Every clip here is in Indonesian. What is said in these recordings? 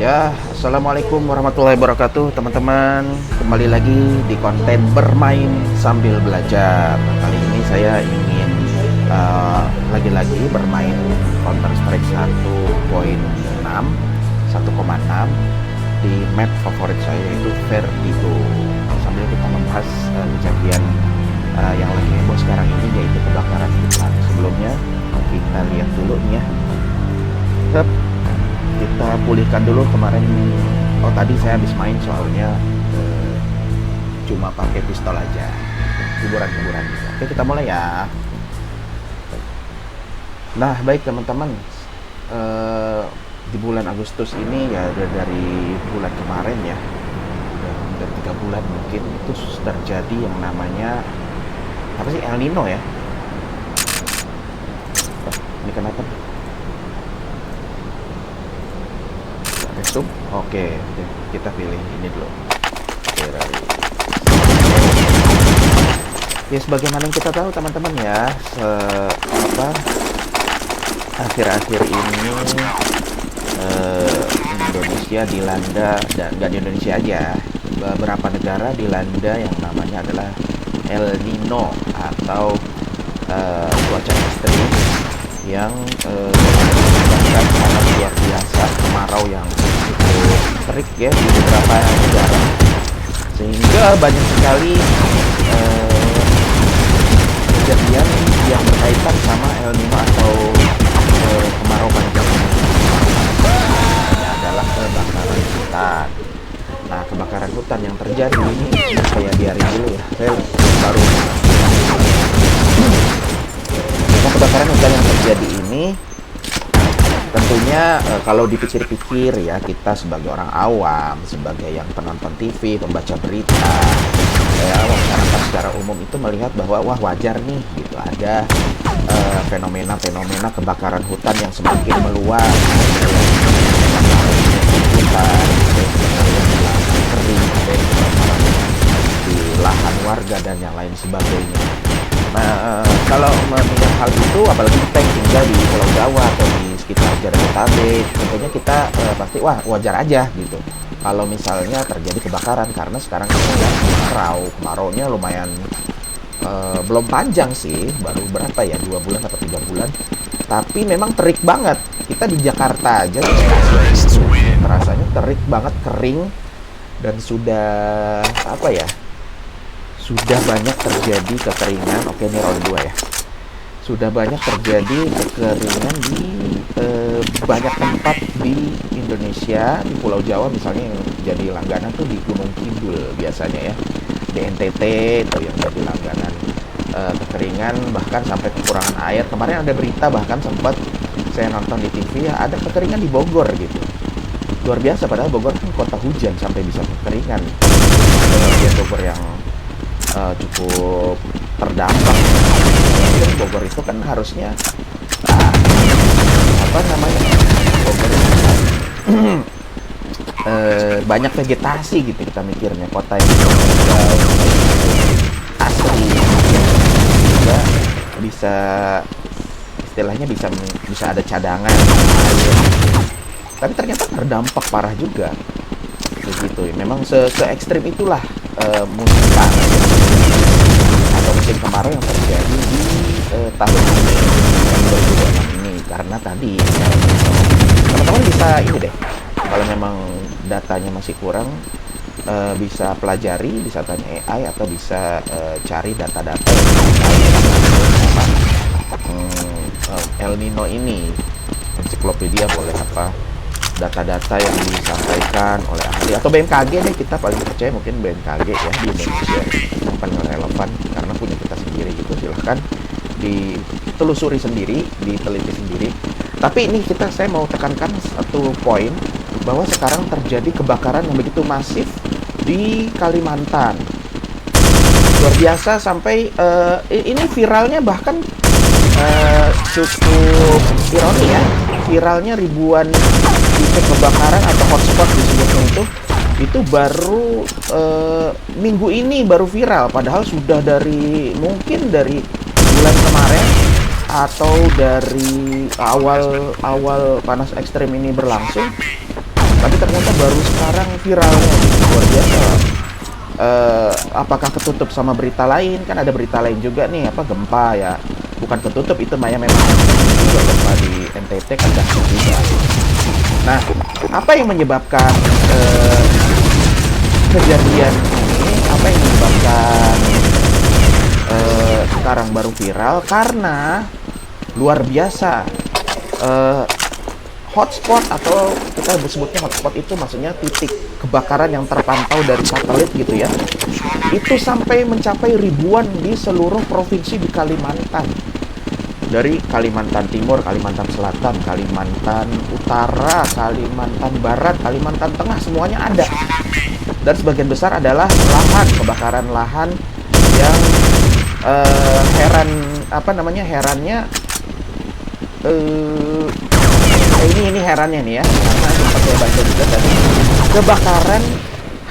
Ya, assalamualaikum warahmatullahi wabarakatuh, teman-teman. Kembali lagi di konten bermain sambil belajar. Kali ini saya ingin lagi-lagi bermain Counter Strike 1.6 di map favorit saya, yaitu Vertigo. Sambil kita membahas kejadian yang lagi heboh sekarang ini, yaitu kebakaran hutan. Sebelumnya kita lihat dulu nih ya. Kita pulihkan dulu kemarin. Tadi saya habis main, soalnya cuma pakai pistol aja, kuburan-kuburan. Oke, kita mulai ya. Nah, baik teman-teman, di bulan Agustus ini ya, dari bulan kemarin ya, udah 3 bulan mungkin, itu terjadi yang namanya apa sih, El Nino ya. Ini kenapa? Oke, kita pilih ini dulu. Ferrari. Ya, sebagaimana yang kita tahu teman-teman ya, akhir-akhir ini Indonesia dilanda, dan nggak di Indonesia aja, beberapa negara dilanda yang namanya adalah El Nino atau cuaca ekstrim yang menyebabkan panas luar biasa, kemarau yang cukup terik ya di beberapa negara, sehingga banyak sekali kejadian yang berkaitan sama El Nino atau kemarau panjang. Ini adalah kebakaran hutan. Nah, kebakaran hutan yang terjadi ini, saya biarin dulu ya, saya baru. Nah, kebakaran hutan yang terjadi ini tentunya kalau dipikir-pikir ya, kita sebagai orang awam, sebagai yang penonton TV, pembaca berita, ya, masyarakat secara umum itu melihat bahwa wah, wajar nih gitu, ada fenomena-fenomena kebakaran hutan yang semakin meluas, hutan kering di lahan warga dan yang lain sebagainya. Nah, kalau melihat hal itu, apalagi kita yang tinggal di Pulau Jawa atau di sekitar Jabodetabek, tentunya kita pasti wah, wajar aja gitu kalau misalnya terjadi kebakaran, karena sekarang kemarau-nya lumayan belum panjang sih, baru berapa ya, 2 bulan atau 3 bulan, tapi memang terik banget. Kita di Jakarta aja rasanya terik banget, kering, dan sudah sudah banyak terjadi kekeringan. Oke, ini roll 2 ya. Sudah banyak terjadi kekeringan di banyak tempat di Indonesia, di Pulau Jawa misalnya, yang jadi langganan tuh di Gunung Kidul biasanya ya, di NTT itu yang jadi langganan kekeringan, bahkan sampai kekurangan air. Kemarin ada berita, bahkan sempat saya nonton di TV ya, ada kekeringan di Bogor gitu. Luar biasa, padahal Bogor kan kota hujan, sampai bisa kekeringan. Bogor yang cukup terdampak. Bogor itu kan harusnya Bogor itu banyak vegetasi gitu, kita mikirnya kota yang asli juga bisa, istilahnya bisa ada cadangan air. Tapi ternyata terdampak parah juga begitu ya. Memang se ekstrim itulah musim panas atau musim kemarau yang terjadi di tahun ini, yang 2026 ini. Karena tadi teman-teman bisa ini deh, kalau memang datanya masih kurang, bisa pelajari, bisa tanya AI, atau bisa cari data-data El Nino ini, ensiklopedia boleh, data-data yang disampaikan oleh ahli atau BMKG deh, kita paling percaya mungkin BMKG ya di Indonesia, yang paling relevan karena punya kita sendiri gitu. Silahkan ditelusuri sendiri, diteliti sendiri. Tapi ini saya mau tekankan satu poin, bahwa sekarang terjadi kebakaran yang begitu masif di Kalimantan. Luar biasa, sampai ini viralnya bahkan cukup ironi ya, viralnya ribuan titik kebakaran atau hotspot disebutnya itu baru minggu ini baru viral, padahal sudah mungkin dari bulan kemarin atau dari awal panas ekstrem ini berlangsung, tapi ternyata baru sekarang viralnya gitu. Luar biasa. Apakah ketutup sama berita lain? Kan ada berita lain juga nih, apa gempa ya. Bukan ketutup, itu Maya memang juga gempa di NTT kan dahsyat juga. Nah, apa yang menyebabkan kejadian ini? Apa yang menyebabkan sekarang baru viral? Karena luar biasa. Hotspot, atau kita sebutnya hotspot, itu maksudnya titik kebakaran yang terpantau dari satelit gitu ya, itu sampai mencapai ribuan di seluruh provinsi di Kalimantan. Dari Kalimantan Timur, Kalimantan Selatan, Kalimantan Utara, Kalimantan Barat, Kalimantan Tengah, semuanya ada. Dan sebagian besar adalah lahan, kebakaran lahan yang herannya ini herannya nih ya, karena sempat saya baca juga tadi, kebakaran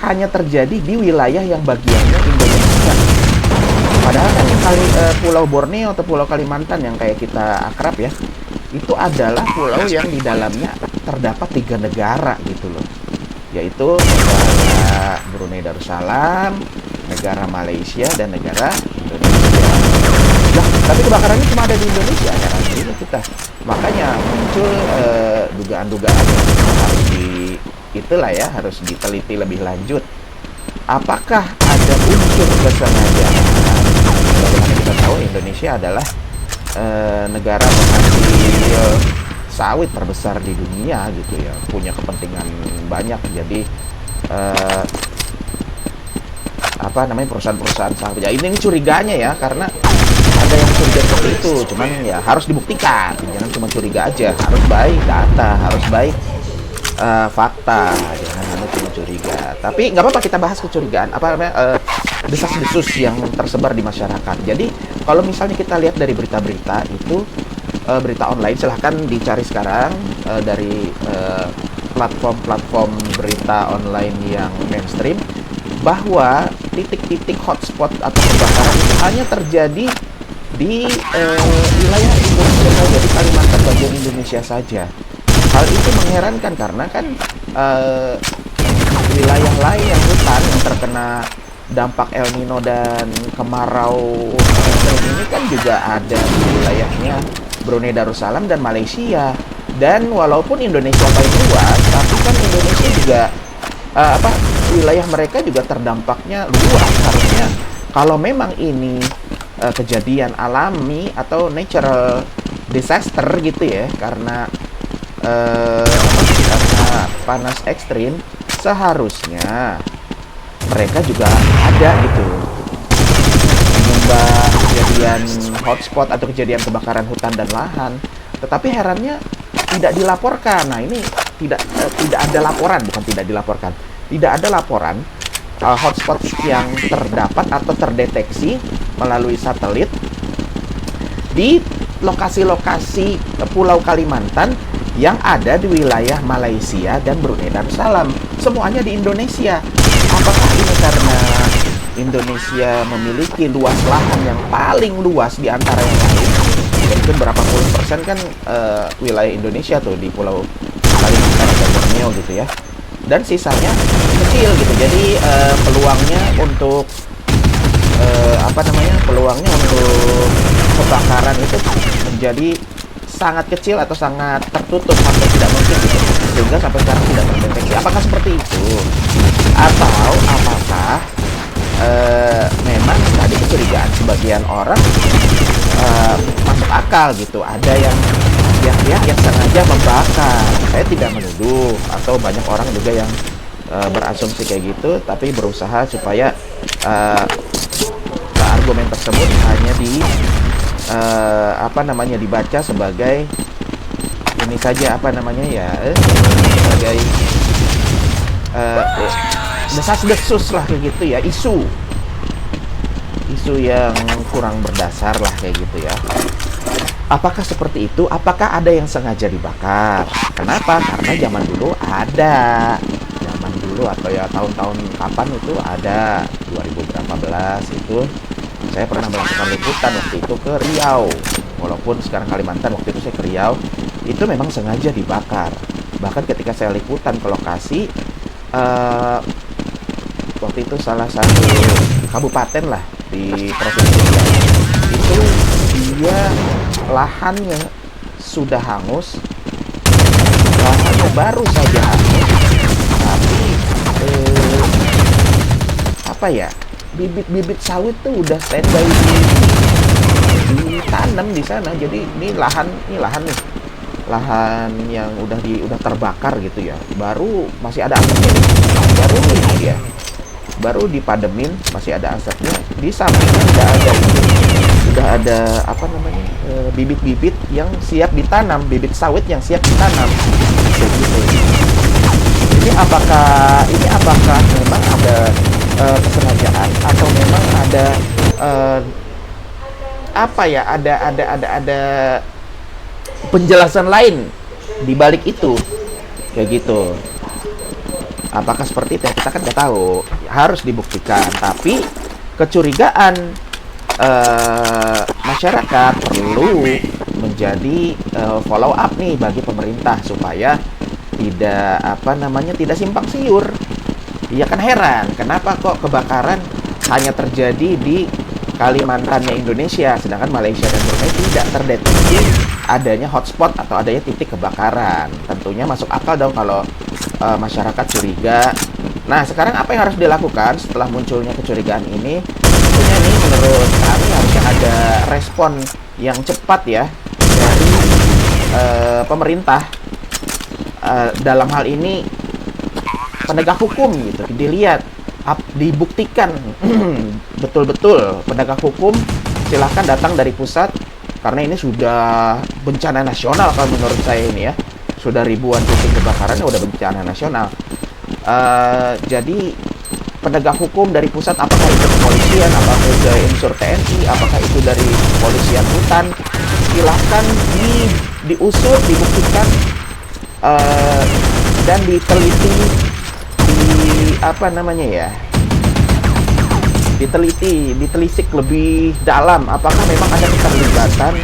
hanya terjadi di wilayah yang bagiannya Indonesia. Padahal kan Pulau Borneo atau Pulau Kalimantan yang kayak kita akrab ya, itu adalah pulau yang di dalamnya terdapat 3 negara gitu loh, yaitu negara Brunei Darussalam, negara Malaysia, dan negara Indonesia. Nah, tapi kebakarannya cuma ada di Indonesia, heran juga kita. Makanya muncul dugaan-dugaan yang harus diteliti lebih lanjut. Apakah ada unsur kesengajaan? Bagaimana kita tahu Indonesia adalah negara penghasil sawit terbesar di dunia gitu ya, punya kepentingan banyak. Jadi perusahaan-perusahaan sawit ya, ini curiganya ya, karena ada yang curiga seperti itu, cuman ya harus dibuktikan, jangan cuma curiga aja, harus baik data, harus baik fakta, jangan hanya cuma curiga. Tapi nggak apa-apa kita bahas kecurigaan, desas-desus yang tersebar di masyarakat. Jadi kalau misalnya kita lihat dari berita-berita itu, berita online, silahkan dicari sekarang dari platform-platform berita online yang mainstream, bahwa titik-titik hotspot atau kebakaran itu hanya terjadi di wilayah Indonesia saja, di Kalimantan bagian Indonesia saja. Hal itu mengherankan karena kan wilayah lain yang hutan yang terkena dampak El Nino dan kemarau ekstrim ini kan juga ada di wilayahnya Brunei Darussalam dan Malaysia. Dan walaupun Indonesia paling luas, tapi kan Indonesia juga wilayah mereka juga terdampaknya luas. Harusnya kalau memang ini kejadian alami atau natural disaster gitu ya, karena panas ekstrim, seharusnya mereka juga ada gitu menyumbang kejadian hotspot atau kejadian kebakaran hutan dan lahan. Tetapi herannya tidak dilaporkan. Nah, ini tidak ada laporan, bukan tidak dilaporkan, tidak ada laporan hotspot yang terdapat atau terdeteksi melalui satelit di lokasi-lokasi Pulau Kalimantan yang ada di wilayah Malaysia dan Brunei Darussalam. Semuanya di Indonesia. Apakah ini karena Indonesia memiliki luas lahan yang paling luas di antara yang lain? Mungkin berapa puluh persen kan wilayah Indonesia tuh di Pulau Kalimantan atau Borneo gitu ya. Dan sisanya kecil gitu. Jadi peluangnya untuk kebakaran itu menjadi sangat kecil atau sangat tertutup, sampai tidak mungkin gitu, sehingga sampai sekarang tidak terdeteksi. Apakah seperti itu? Atau apakah memang tadi kecurigaan sebagian orang masuk akal gitu, ada yang sengaja membakar? Saya tidak menuduh, atau banyak orang juga yang berasumsi kayak gitu, tapi berusaha supaya argumen tersebut hanya dibaca sebagai ini saja, sebagai desas-desus lah kayak gitu ya, isu yang kurang berdasar lah kayak gitu ya. Apakah seperti itu? Apakah ada yang sengaja dibakar? Kenapa? Karena zaman dulu atau ya tahun-tahun kapan itu ada, 2000 berapa belas itu saya pernah melakukan liputan waktu itu ke Riau. Walaupun sekarang Kalimantan, waktu itu saya ke Riau, itu memang sengaja dibakar. Bahkan ketika saya liputan ke lokasi, waktu itu salah satu kabupaten lah di provinsi Riau, itu dia lahannya sudah hangus, lahannya baru saja hangus, tapi apa ya, bibit-bibit sawit tuh udah standby ditanam di sana. Jadi ini lahan nih, lahan yang udah terbakar gitu ya, baru masih ada asapnya nih. Baru ini dia, baru dipademin masih ada asapnya. Di sampingnya udah ada apa namanya, bibit-bibit yang siap ditanam, bibit sawit yang siap ditanam begitu. Ini apakah memang ada kesengajaan, atau memang ada apa ya, ada penjelasan lain di balik itu, kayak gitu. Apakah seperti itu? Kita kan nggak tahu, harus dibuktikan. Tapi kecurigaan masyarakat perlu menjadi follow up nih bagi pemerintah, supaya tidak simpang siur. Ya kan, heran kenapa kok kebakaran hanya terjadi di Kalimantannya Indonesia, sedangkan Malaysia dan Brunei tidak terdeteksi adanya hotspot atau adanya titik kebakaran. Tentunya masuk akal dong kalau masyarakat curiga. Nah, sekarang apa yang harus dilakukan setelah munculnya kecurigaan ini? Tentunya nih, menurut kami harusnya ada respon yang cepat ya dari pemerintah. Dalam hal ini penegak hukum gitu, dilihat, dibuktikan betul-betul penegak hukum silahkan datang dari pusat, karena ini sudah bencana nasional kalau menurut saya ini ya. Sudah ribuan titik kebakaran, udah bencana nasional. Jadi penegak hukum dari pusat, apakah itu kepolisian, apakah itu dari unsur TNI, apakah itu dari kepolisian hutan, silahkan diusut, dibuktikan, dan diteliti, ditelisik lebih dalam, apakah memang ada keterlibatan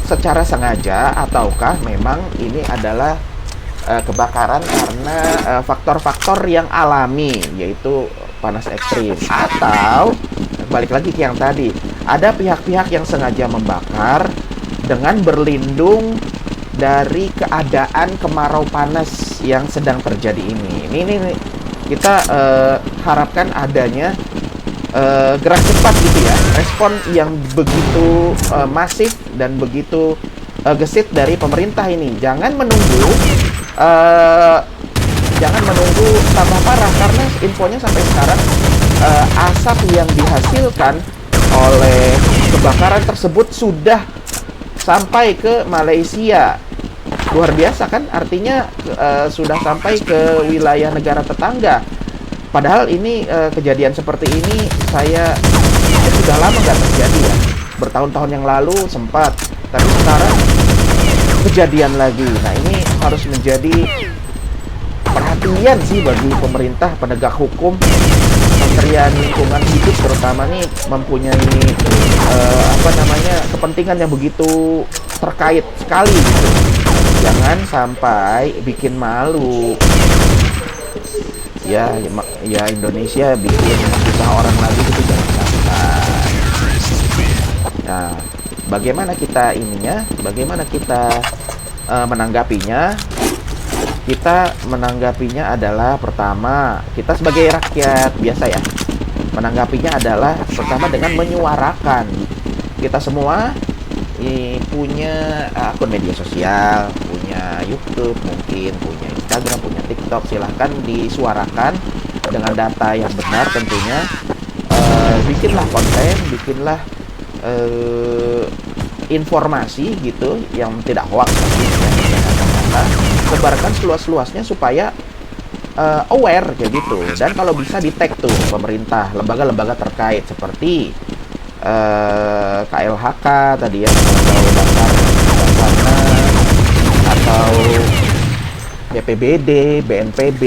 secara sengaja, ataukah memang ini adalah kebakaran karena faktor-faktor yang alami, yaitu panas ekstrim. Atau balik lagi ke yang tadi, ada pihak-pihak yang sengaja membakar dengan berlindung dari keadaan kemarau panas yang sedang terjadi ini. Ini kita harapkan adanya gerak cepat gitu ya, respon yang begitu masif dan begitu gesit dari pemerintah ini. Jangan menunggu tambah parah, karena infonya sampai sekarang asap yang dihasilkan oleh kebakaran tersebut sudah sampai ke Malaysia. Luar biasa kan, artinya sudah sampai ke wilayah negara tetangga. Padahal ini kejadian seperti ini sudah lama nggak terjadi ya. Bertahun-tahun yang lalu sempat, tapi sekarang kejadian lagi. Nah, ini harus menjadi perhatian sih bagi pemerintah, penegak hukum, Kementerian Lingkungan Hidup terutama nih, mempunyai kepentingan yang begitu terkait sekali gitu. Jangan sampai bikin malu ya Indonesia, bikin susah orang lagi gitu, jangan sampai. Nah, bagaimana kita menanggapinya? Kita menanggapinya adalah, pertama, kita sebagai rakyat biasa ya, menanggapinya adalah pertama dengan menyuarakan. Kita semua punya akun media sosial, punya YouTube, mungkin punya Instagram, punya TikTok, silahkan disuarakan dengan data yang benar tentunya. Bikinlah konten, bikinlah informasi gitu yang tidak hoax, sebarkan seluas-luasnya supaya aware kayak gitu. Dan kalau bisa di tag tuh pemerintah, lembaga-lembaga terkait seperti KLHK tadi ya, atau atau BPBD, BNPB,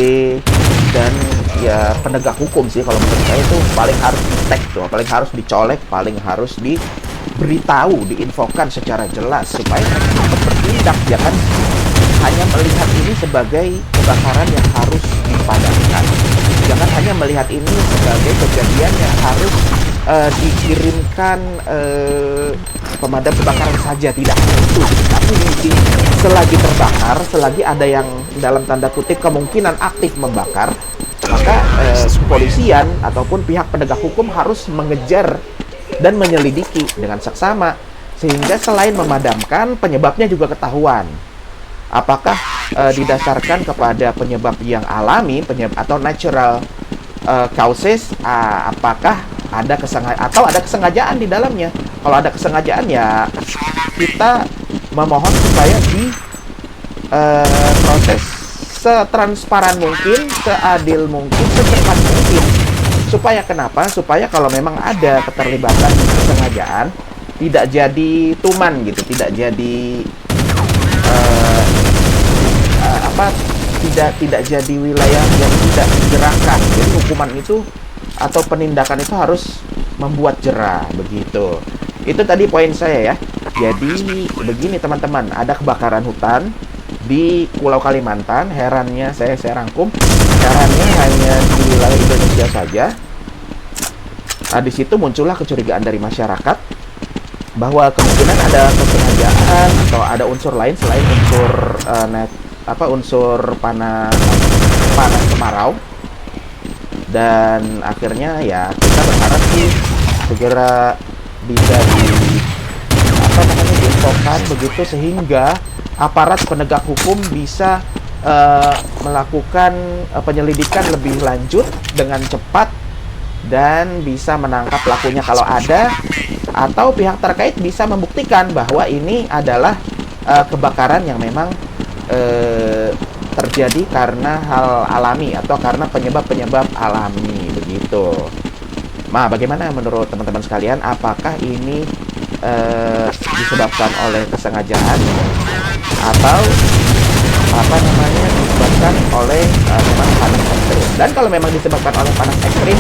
dan ya penegak hukum sih kalau menurut saya itu paling harus di tag tuh, paling harus dicolek, paling harus diberitahu, diinfokan secara jelas supaya mereka dapat bertindak. Jangan hanya melihat ini sebagai kebakaran yang harus dipadamkan. Jangan hanya melihat ini sebagai kejadian yang harus dikirimkan pemadam kebakaran saja, tidak hanya itu. Tapi mungkin selagi terbakar, selagi ada yang dalam tanda kutip kemungkinan aktif membakar, maka kepolisian ataupun pihak penegak hukum harus mengejar dan menyelidiki dengan seksama, sehingga selain memadamkan, penyebabnya juga ketahuan. Apakah didasarkan kepada penyebab yang alami, atau natural causes, apakah ada kesengajaan di dalamnya. Kalau ada kesengajaan, ya kita memohon supaya proses setransparan mungkin, seadil mungkin, secepat mungkin. Supaya kenapa? Supaya kalau memang ada keterlibatan kesengajaan, tidak jadi tuman gitu, tidak jadi tidak jadi wilayah yang tidak digerakkan. Jadi hukuman itu atau penindakan itu harus membuat jera, begitu. Itu tadi poin saya ya. Jadi begini teman-teman, ada kebakaran hutan di Pulau Kalimantan. Herannya saya rangkum, herannya hanya di wilayah Indonesia saja. Di situ muncullah kecurigaan dari masyarakat bahwa kemungkinan ada kesengajaan atau ada unsur lain selain unsur panas kemarau. Dan akhirnya ya kita berharap sih segera bisa diinfokan begitu, sehingga aparat penegak hukum bisa melakukan penyelidikan lebih lanjut dengan cepat dan bisa menangkap pelakunya kalau ada, atau pihak terkait bisa membuktikan bahwa ini adalah kebakaran yang memang terjadi karena hal alami atau karena penyebab alami, begitu. Nah, bagaimana menurut teman-teman sekalian? Apakah ini disebabkan oleh kesengajaan atau disebabkan oleh memang panas ekstrim? Dan kalau memang disebabkan oleh panas ekstrim,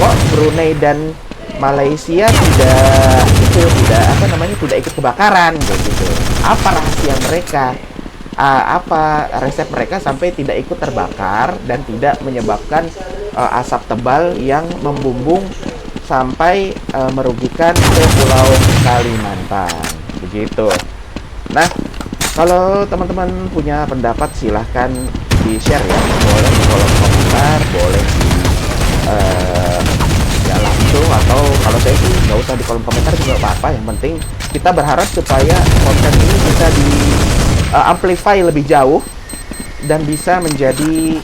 kok Brunei dan Malaysia tidak ikut kebakaran begitu? Apa rahasia mereka? Apa resep mereka sampai tidak ikut terbakar dan tidak menyebabkan asap tebal yang membumbung sampai merugikan ke Pulau Kalimantan, begitu. Nah, kalau teman-teman punya pendapat silahkan di-share ya, boleh di kolom komentar, boleh ya langsung, atau kalau saya sih nggak usah di kolom komentar juga apa-apa. Yang penting kita berharap supaya konten ini bisa amplify lebih jauh dan bisa menjadi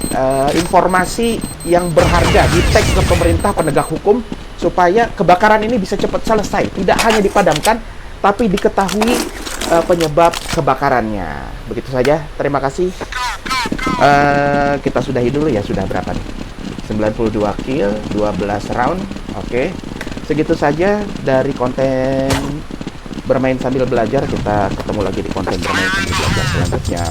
informasi yang berharga, di tag ke pemerintah penegak hukum supaya kebakaran ini bisa cepat selesai, tidak hanya dipadamkan tapi diketahui penyebab kebakarannya. Begitu saja, terima kasih. Kita sudahi dulu ya, sudah berapa nih? 92 kill, 12 round. Oke. Segitu saja dari konten bermain sambil belajar. Kita ketemu lagi di konten bermain sambil belajar selanjutnya.